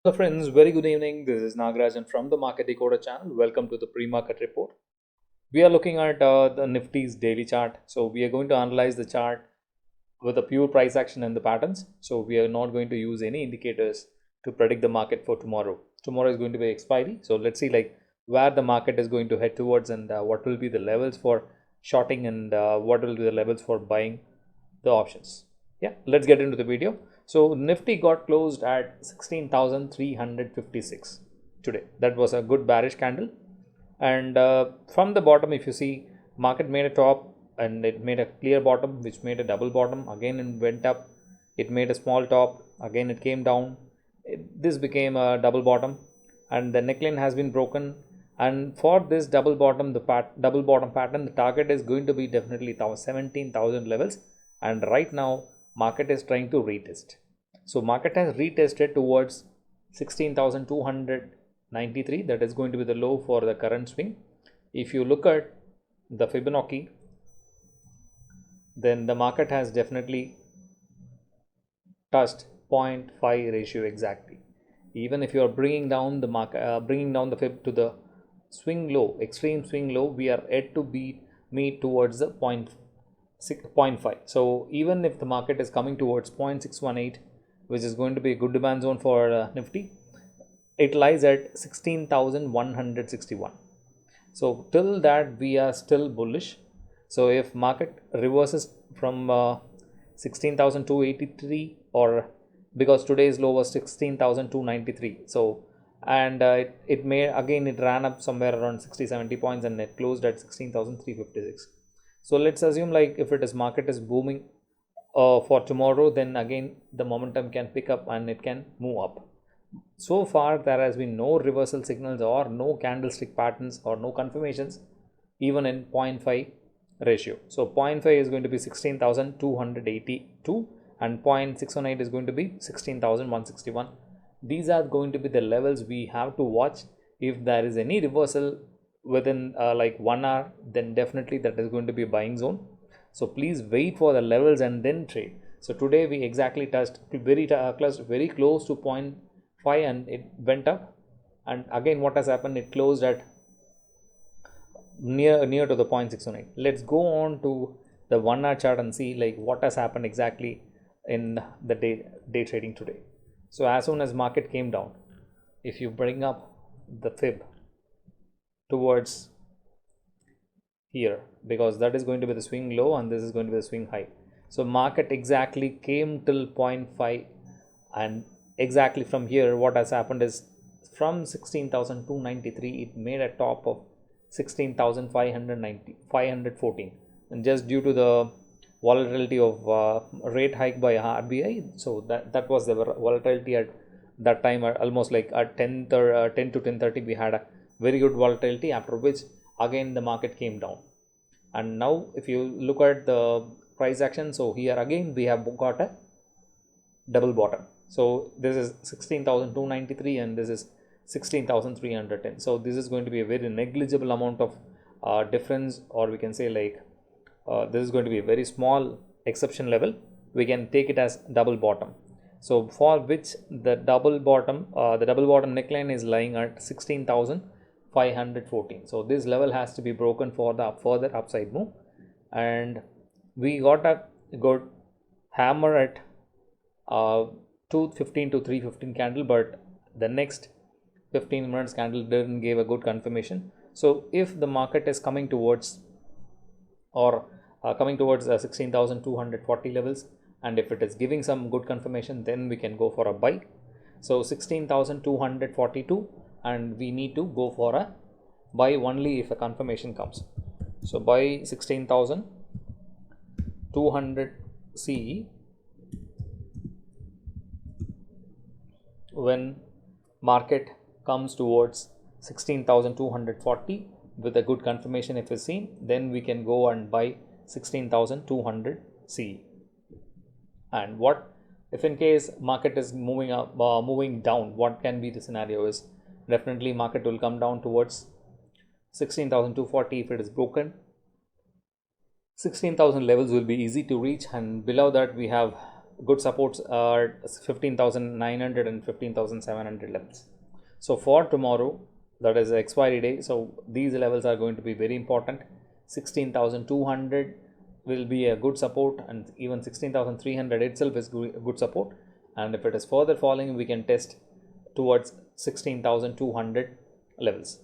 Hello friends, very good evening. This is Nagarajan from the Market Decoder channel. Welcome to the pre-market report. We are looking at the Nifty's daily chart. So we are going to analyze the chart with a pure price action and the patterns. So we are not going to use any indicators to predict the market for tomorrow. Tomorrow is going to be expiry. So let's see like where the market is going to head towards and what will be the levels for shorting and what will be the levels for buying the options. Yeah, let's get into the video. So Nifty got closed at 16,356 today. That was a good bearish candle. And from the bottom, if you see, market made a top and it made a clear bottom, which made a double bottom. Again, it went up. It made a small top. Again, it came down. This became a double bottom, and the neckline has been broken. And for this double bottom, double bottom pattern, the target is going to be definitely 17,000 levels. And right now, market is trying to retest. So market has retested towards 16,293. That is going to be the low for the current swing. If you look at the Fibonacci, then the market has definitely touched 0.5 ratio exactly. Even if you are bringing down the market, bringing down the Fib to the swing low, extreme swing low, we are yet to meet towards the 0.5. So even if the market is coming towards 0.618, which is going to be a good demand zone for Nifty, it lies at 16,161. So till that we are still bullish. So if market reverses from 16,283, or because today's low was 16,293, so and it ran up somewhere around 60-70 points and it closed at 16,356. So let's assume like if it is market is booming for tomorrow, then again the momentum can pick up and it can move up. So far there has been no reversal signals or no candlestick patterns or no confirmations even in 0.5 ratio. So 0.5 is going to be 16,282 and 0.618 is going to be 16,161. These are going to be the levels we have to watch. If there is any reversal within like 1 hour, then definitely that is going to be a buying zone. So please wait for the levels and then trade. So today we exactly touched very close to 0.5 and it went up. And again, what has happened? It closed at near to the 0.618. Let's go on to the 1 hour chart and see like what has happened exactly in the day trading today. So as soon as market came down, if you bring up the fib towards here, because that is going to be the swing low and this is going to be the swing high. So market exactly came till 0.5, and exactly from here what has happened is from 16,293 it made a top of 16,514, and just due to the volatility of rate hike by RBI, so that was the volatility at that time. Almost like at 10 to 10:30 we had a very good volatility, after which again the market came down. And now if you look at the price action, so here again we have got a double bottom. So this is 16,293 and this is 16,310. So this is going to be a very negligible amount of difference, or we can say like this is going to be a very small exception level. We can take it as double bottom. So for which the double bottom neckline is lying at 16,514. So this level has to be broken for the further upside move, and we got a good hammer at 215 to 315 candle, but the next 15 minutes candle didn't give a good confirmation. So if the market is coming towards 16,240 levels, and if it is giving some good confirmation, then we can go for a buy. So 16,242, and we need to go for a buy only if a confirmation comes. So buy 16,200 CE when market comes towards 16,240 with a good confirmation if is seen, then we can go and buy 16,200 CE. And what if in case market is moving up, moving down, what can be the scenario is definitely market will come down towards 16,240. If it is broken, 16,000 levels will be easy to reach, and below that we have good supports are 15,900 and 15,700 levels. So for tomorrow, that is the expiry day, so these levels are going to be very important. 16,200 will be a good support, and even 16,300 itself is good support, and if it is further falling, we can test towards 16,200 levels.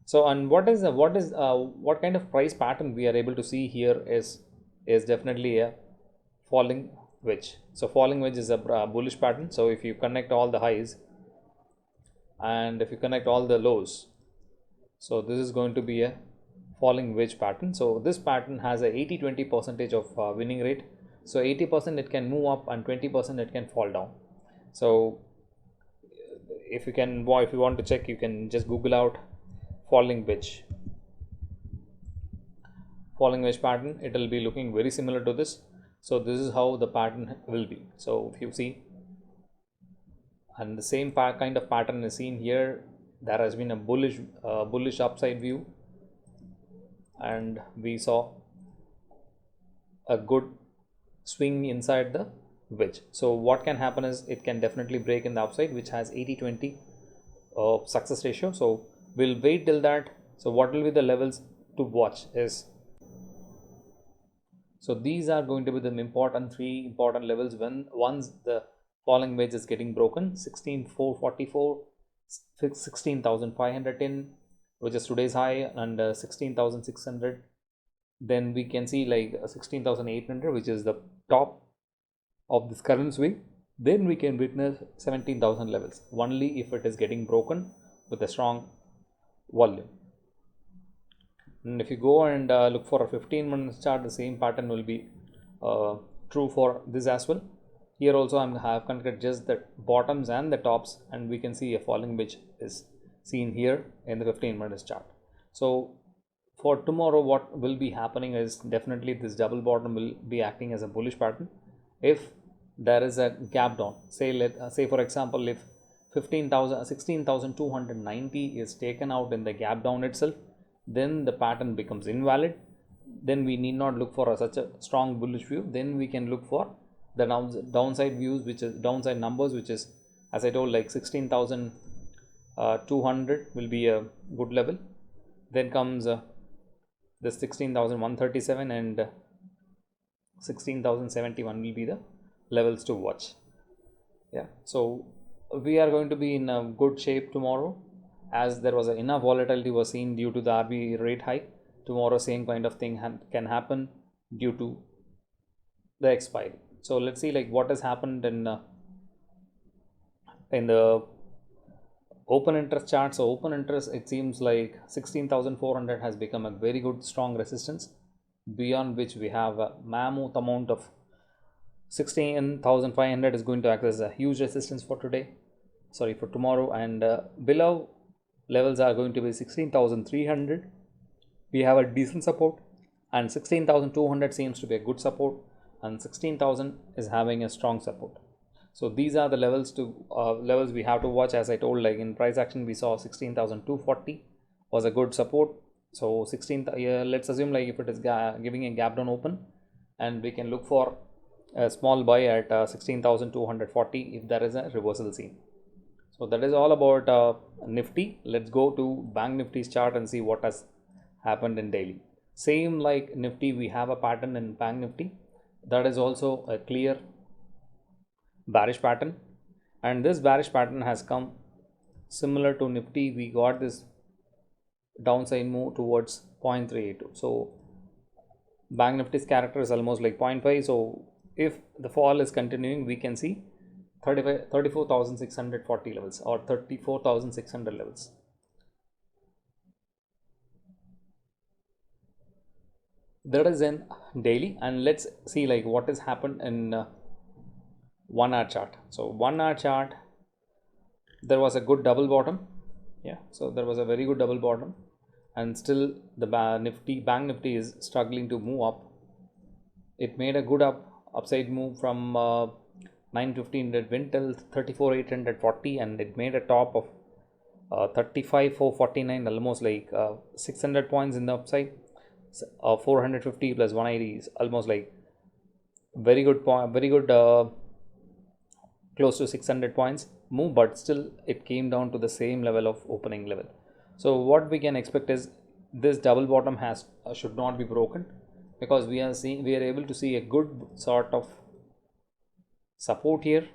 So, and what kind of price pattern we are able to see here is definitely a falling wedge. So falling wedge is a bullish pattern. So if you connect all the highs and if you connect all the lows, so this is going to be a falling wedge pattern. So this pattern has a 80-20 percentage of winning rate. So 80% it can move up and 20% it can fall down. So if you want to check, you can just Google out falling wedge pattern. It will be looking very similar to this. So this is how the pattern will be. So if you see, and the same kind of pattern is seen here, there has been a bullish upside view, and we saw a good swing inside the wedge. So what can happen is it can definitely break in the upside, which has 80-20 success ratio. So we'll wait till that. So what will be the levels to watch is, so these are going to be the three important levels once the falling wedge is getting broken. 16,444, 16,510, which is today's high, and 16,600. Then we can see like 16,800, which is the top of this current swing. Then we can witness 17,000 levels only if it is getting broken with a strong volume. And if you go and look for a 15-minute chart, the same pattern will be true for this as well. Here also I have connected just the bottoms and the tops, and we can see a falling wedge is seen here in the 15-minute chart. So for tomorrow, what will be happening is definitely this double bottom will be acting as a bullish pattern. If there is a gap down, say for example, if 16,290 is taken out in the gap down itself, then the pattern becomes invalid. Then we need not look for such a strong bullish view. Then we can look for the downside views, which is downside numbers, which is, as I told, like 16,200 will be a good level. Then comes the 16,137 and 16,071 will be the levels to watch. Yeah, so we are going to be in a good shape tomorrow, as there was enough volatility was seen due to the RBI rate hike. Tomorrow same kind of thing can happen due to the expiry. So let's see like what has happened in the open interest chart. So open interest, it seems like 16,400 has become a very good strong resistance, beyond which we have a mammoth amount of 16,500 is going to act as a huge resistance for tomorrow, and below levels are going to be 16,300. We have a decent support, and 16,200 seems to be a good support, and 16,000 is having a strong support. So these are the levels we have to watch. As I told, like in price action we saw 16,240 was a good support. So let's assume like if it is giving a gap down open, and we can look for a small buy at 16,240 if there is a reversal seen. So that is all about Nifty. Let's go to Bank Nifty's chart and see what has happened in daily. Same like Nifty, we have a pattern in Bank Nifty that is also a clear bearish pattern, and this bearish pattern has come similar to Nifty. We got this downside move towards 0.382. So Bank Nifty's character is almost like 0.5. So if the fall is continuing, we can see 34,640 levels or 34,600 levels. That is in daily, and let's see like what has happened in 1 hour chart. So 1 hour chart, there was a good double bottom. Yeah, so there was a very good double bottom, and still the Bank Nifty is struggling to move up. It made a good upside move from 915, it went till 34,840, and it made a top of 35,449, almost like 600 points in the upside. 450 plus 180 is almost like very good point, very good, close to 600 points move, but still it came down to the same level of opening level. So what we can expect is this double bottom has should not be broken, because we are able to see a good sort of support here.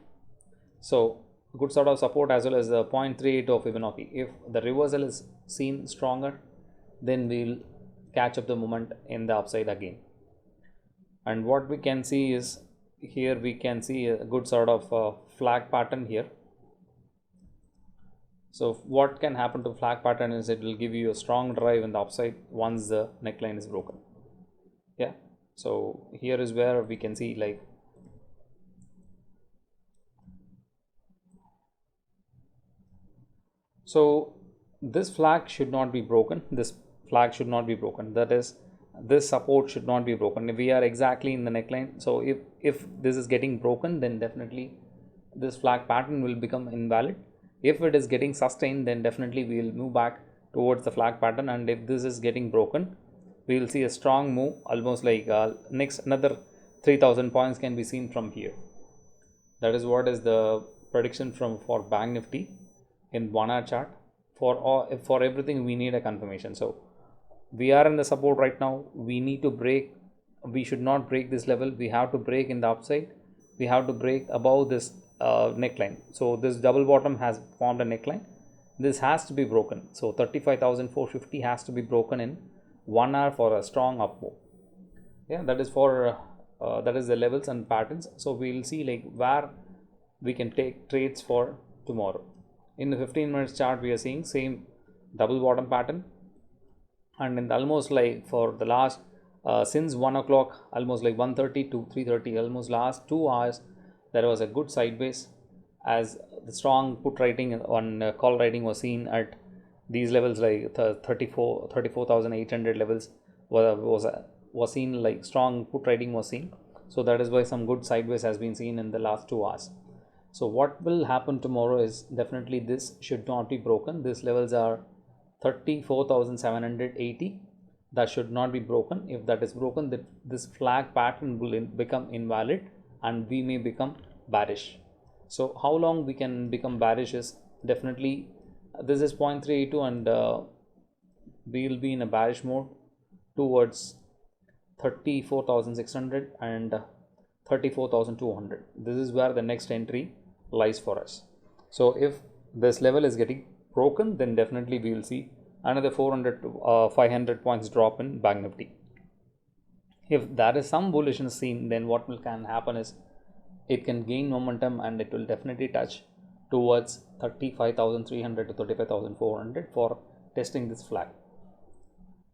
So good sort of support as well as the 0.38 of Fibonacci. If the reversal is seen stronger, then we'll catch up the moment in the upside again. And what we can see is here we can see a good sort of flag pattern here. So what can happen to flag pattern is it will give you a strong drive in the upside once the neckline is broken. Yeah, so here is where we can see, like, so this flag should not be broken, this flag should not be broken, that is, this support should not be broken. We are exactly in the neckline, so if this is getting broken, then definitely this flag pattern will become invalid. If it is getting sustained, then definitely we will move back towards the flag pattern, and if this is getting broken, we will see a strong move, almost like next another 3000 points can be seen from here. That is what is the prediction for Bank Nifty in 1 hour chart. For everything we need a confirmation. So we are in the support right now, we need to break, we should not break this level, we have to break in the upside, we have to break above this neckline. So this double bottom has formed a neckline, this has to be broken. So 35,450 has to be broken in 1 hour for a strong up move. Yeah, that is for that is the levels and patterns. So we will see like where we can take trades for tomorrow. In the 15 minutes chart, we are seeing same double bottom pattern, and in the almost like for the last since 1 o'clock, almost like 1:30 to 3:30, almost last 2 hours, there was a good sideways, as the strong put writing on call writing was seen at these levels, like 34,800 levels was seen, like strong put writing was seen. So that is why some good sideways has been seen in the last 2 hours. So what will happen tomorrow is definitely this should not be broken. These levels are 34,780. That should not be broken. If that is broken, this flag pattern will become invalid and we may become bearish. So how long we can become bearish is definitely this is 0.382, and we will be in a bearish mode towards 34,600 and 34,200. This is where the next entry lies for us. So if this level is getting broken, then definitely we will see another 400 to 500 points drop in Bank Nifty. If there is some bullishness seen, then what can happen is it can gain momentum and it will definitely touch towards 35,300 to 35,400 for testing this flag.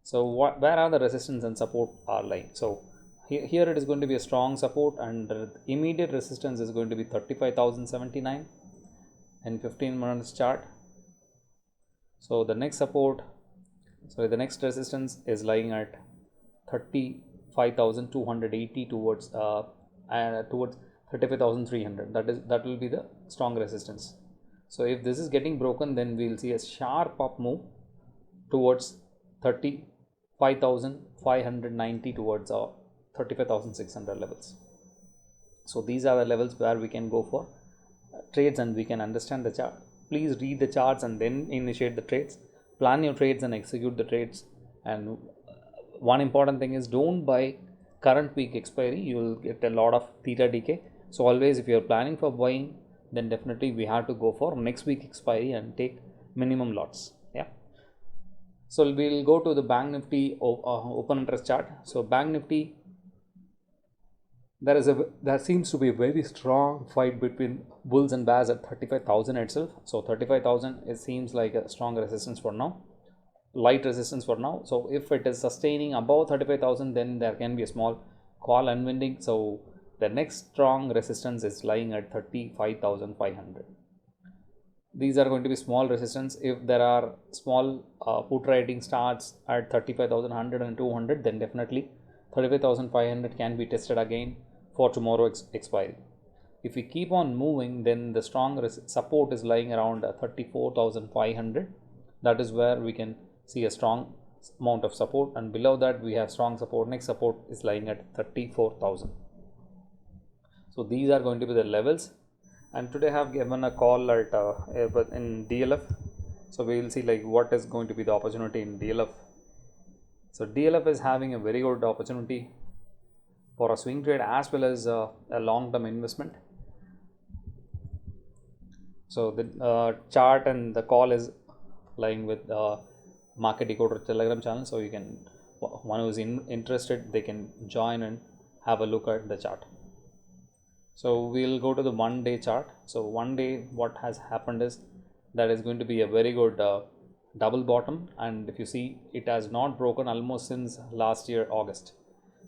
So where are the resistance and support are lying? So here it is going to be a strong support, and the immediate resistance is going to be 35,079 in 15 minutes chart. So the next support, sorry, the next resistance is lying at 35,280 towards 35,300. That will be the strong resistance. So if this is getting broken, then we will see a sharp up move towards 35,590 towards our 35,600 levels. So these are the levels where we can go for trades and we can understand the chart. Please read the charts and then initiate the trades. Plan your trades and execute the trades. And one important thing is, don't buy current week expiry. You will get a lot of theta decay. So always, if you are planning for buying, then definitely we have to go for next week expiry and take minimum lots. Yeah. So we'll go to the Bank Nifty open interest chart. So Bank Nifty, there seems to be a very strong fight between bulls and bears at 35,000 itself. So 35,000, it seems like a strong resistance for now, light resistance for now. So if it is sustaining above 35,000, then there can be a small call unwinding. So the next strong resistance is lying at 35,500. These are going to be small resistance. If there are small put writing starts at 35,100 and 200, then definitely 35,500 can be tested again for tomorrow expiry. If we keep on moving, then the strong support is lying around 34,500. That is where we can see a strong amount of support, and below that we have strong support. Next support is lying at 34,000. So these are going to be the levels, and today I have given a call at in DLF. So we will see like what is going to be the opportunity in DLF. So DLF is having a very good opportunity for a swing trade as well as a long-term investment. So the chart and the call is lying with Market Decoder Telegram channel. So you can, one who is interested, they can join and have a look at the chart. So we'll go to the 1 day chart. So 1 day, what has happened is that is going to be a very good double bottom, and if you see, it has not broken almost since last year August.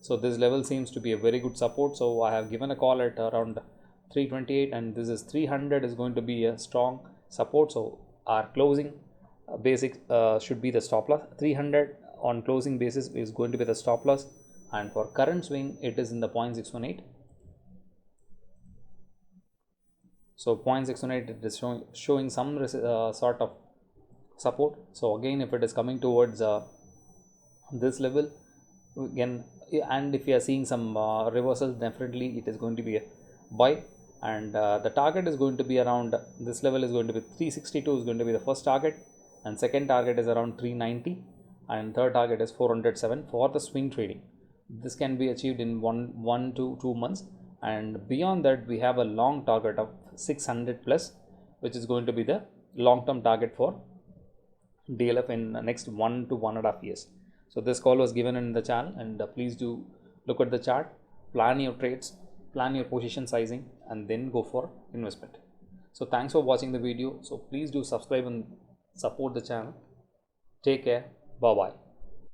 So this level seems to be a very good support. So I have given a call at around 328, and this is 300 is going to be a strong support. So our closing basic should be the stop loss. 300 on closing basis is going to be the stop loss, and for current swing it is in the 0.618. So 0.618 it is showing some sort of support. So again, if it is coming towards this level again, and if you are seeing some reversals, definitely it is going to be a buy, and the target is going to be around this level is going to be 362 is going to be the first target, and second target is around 390, and third target is 407 for the swing trading. This can be achieved in 1 to 2 months, and beyond that we have a long target of 600 plus, which is going to be the long-term target for DLF in the next 1 to 1.5 years. So this call was given in the channel, and please do look at the chart, plan your trades, plan your position sizing, and then go for investment. So thanks for watching the video. So please do subscribe and support the channel. Take care. Bye bye.